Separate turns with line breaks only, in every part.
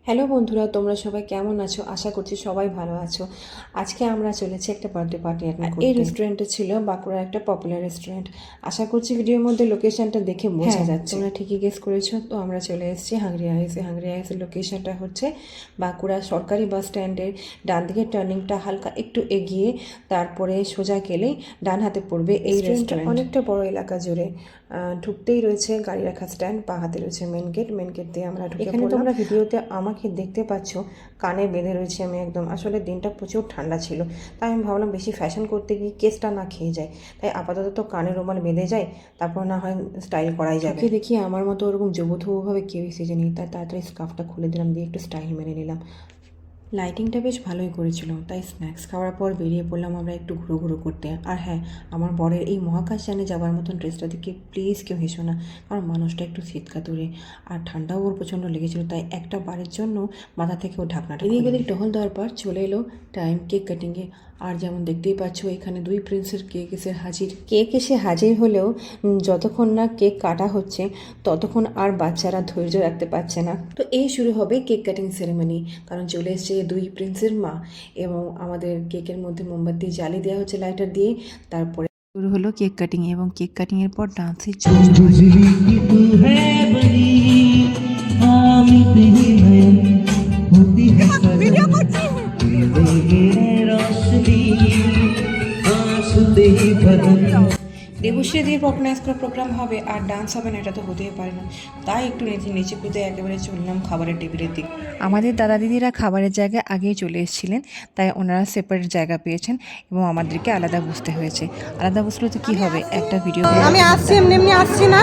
Hello বন্ধুরা, তোমরা সবাই কেমন আছো? আশা করছি সবাই ভালো আছো। আজকে আমরা চলেছি একটা বার্থডে পার্টি অ্যাটেন্ড করতে। এই রেস্টুরেন্টে ছিল বাঁকুড়ার একটা পপুলার রেস্টুরেন্ট। আশা করছি ভিডিওর মধ্যে লোকেশনটা দেখে বোঝা যাচ্ছে। তোমরা ঠিকই গেস করেছো। তো আমরা চলে এসেছি হাংরি আইসে। হাংরি আইসের লোকেশনটা হচ্ছে বাঁকুড়া সরকারি বাস স্ট্যান্ডের ডান দিকের টার্নিংটা হালকা একটু এগিয়ে, তারপরে সোজা গেলেই ডান হাতে পড়বে এই রেস্টুরেন্ট। অনেকটা বড় এলাকা জুড়ে ঢুকতেই রয়েছে গাড়ি রাখা স্ট্যান্ড, বা হাতে রয়েছে মেন গেট। মেন গেট দিয়ে আমরা ঢুকে এখানে তোমরা ভিডিওতে আমাকে দেখতে পাচ্ছ কানে বেঁধে রয়েছে আমি একদম। আসলে দিনটা প্রচুর ঠান্ডা ছিল, তাই আমি ভাবলাম বেশি ফ্যাশন করতে গিয়ে কেসটা না খেয়ে যায়, তাই আপাতত তো কানে রুমাল বেঁধে যায়, তারপর না হয় স্টাইল করাই যাবে। দেখি আমার মতো ওরকম যুবথুবুভাবে কেউ এসেছে নি, তাই তাড়াতাড়ি স্কার্ফটা খুলে দিলাম, দিয়ে একটু স্টাইল মেরে নিলাম। লাইটিংটা বেশ ভালোই করেছিল, তাই স্ন্যাক্স খাওয়ার পর বেরিয়ে পড়লাম আমরা একটু ঘুরো করতে। আর হ্যাঁ, আমার বরের এই মহাকাশযানে যাওয়ার মতন ড্রেসটা দেখে প্লিজ কেউ হেসো না, কারণ মানুষটা একটু শীতকাতুরে আর ঠান্ডাও ওর প্রচণ্ড লেগেছিল, তাই একটা বারের জন্য মাথা থেকে ও ঢাকনাটা এদিক ওদিক টহল দেওয়ার পর চলে এলো টাইম কেক কাটিংয়ে। আর যেমন দেখতেই পাচ্ছ এখানে 2 প্রিন্সের কেক এসে হাজির। কেক এসে হাজির হলেও যতক্ষণ না কেক কাটা হচ্ছে ততক্ষণ আর বাচ্চারা ধৈর্য রাখতে পারছে না। তো এই শুরু হবে কেক কাটিং সেরেমনি, কারণ চলে এসছে 2 প্রিন্সের মা, এবং আমাদের কেকের মধ্যে মোমবাতি জ্বালিয়ে দেওয়া হচ্ছে লাইটার দিয়ে। তারপরে শুরু হলো কেক কাটিং, এবং কেক কাটিংয়ের পর ডান্সের দেবশ্রী দিয়ে অর্গানাইজ করা প্রোগ্রাম হবে আর ডান্স হবে না, এটা তো হতেই পারে না। তাই একটু নিচে কুদে একেবারে চললাম খাবারের টেবিলের দিকে। আমাদের দাদা দিদিরা খাবারের জায়গায় আগেই চলে এসেছিলেন, তাই ওনারা সেপারেট জায়গা পেয়েছেন এবং আমাদেরকে আলাদা বসতে হয়েছে। আলাদা বসলে তো কি হবে, একটা ভিডিও
আমি আসছি, এমনি আসছি না।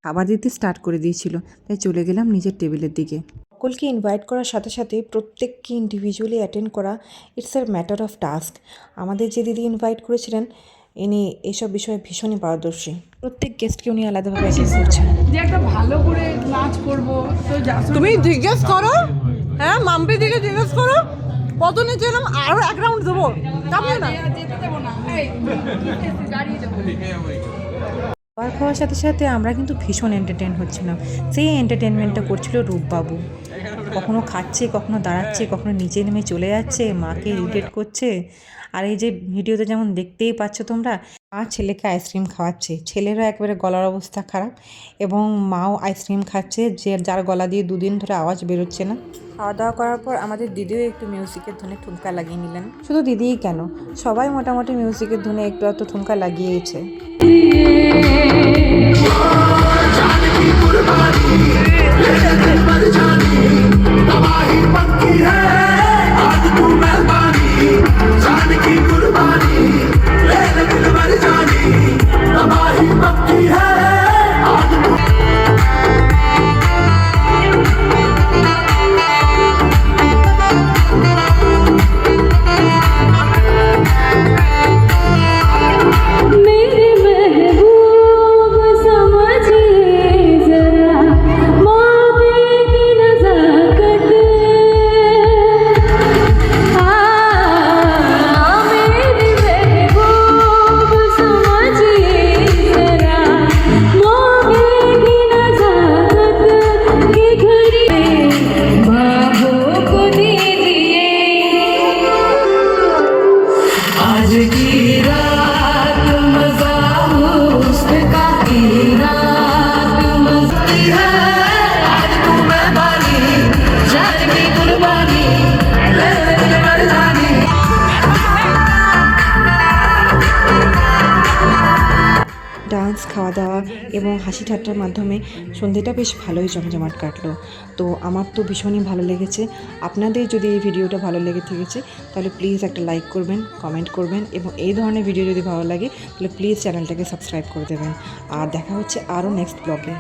খাবার দিতে স্টার্ট করে দিয়েছিল, তাই চলে গেলাম নিজের টেবিলের দিকে। সকলকে ইনভাইট করার সাথে সাথে প্রত্যেককে ইন্ডিভিজুয়ালি অ্যাটেন্ড করা it's a matter of task. আমাদের যে দিদি ইনভাইট করেছিলেন ইনি এসব বিষয়ে ভীষণই পারদর্শী। প্রত্যেক গেস্টকে উনি আলাদাভাবে অ্যাটেন্ড করছেন।
যে একটা ভালো করে নাচ করবো, তো
তুমি জিজ্ঞেস করো, হ্যাঁ মাম্পি দিকে জিজ্ঞেস করো কত নিয়েছিলাম, আরো 1 রাউন্ড দেবো।
যেতে দেবো না, দাঁড়িয়ে দেবো।
খাবার খাওয়ার সাথে সাথে আমরা কিন্তু ভীষণ এন্টারটেন হচ্ছিলাম। সেই এন্টারটেনমেন্টটা করছিল রূপবাবু। কখনো খাচ্ছে, কখনো দাঁড়াচ্ছে, কখনো নিচে নেমে চলে যাচ্ছে, মাকে ইরিটেট করছে। আর এই যে ভিডিওতে যেমন দেখতেই পাচ্ছ তোমরা, মা ছেলেকে আইসক্রিম খাওয়াচ্ছে, ছেলেরও একেবারে গলার অবস্থা খারাপ, এবং মাও আইসক্রিম খাচ্ছে, যার গলা দিয়ে 2 দিন ধরে আওয়াজ বেরোচ্ছে না। খাওয়া দাওয়া করার পর আমাদের দিদিও একটু মিউজিকের ধুনে ঠুমকা লাগিয়ে নিলেন। শুধু দিদিই কেন, সবাই মোটামুটি মিউজিকের ধুনে একটু ঠুমকা লাগিয়েছে। ডান্স, খাওয়া দাওয়া এবং হাসি ঠাট্টার মাধ্যমে সন্ধ্যেটা বেশ ভালোই জমজমাট কাটলো। তো আমার তো ভীষণই ভালো লেগেছে। আপনাদের যদি এই ভিডিওটা ভালো লেগে থেকেছে তাহলে প্লিজ একটা লাইক করবেন, কমেন্ট করবেন, এবং এই ধরনের ভিডিও যদি ভালো লাগে তাহলে প্লিজ চ্যানেলটাকে সাবস্ক্রাইব করে দেবেন। আর দেখা হচ্ছে আরও নেক্সট ব্লগে।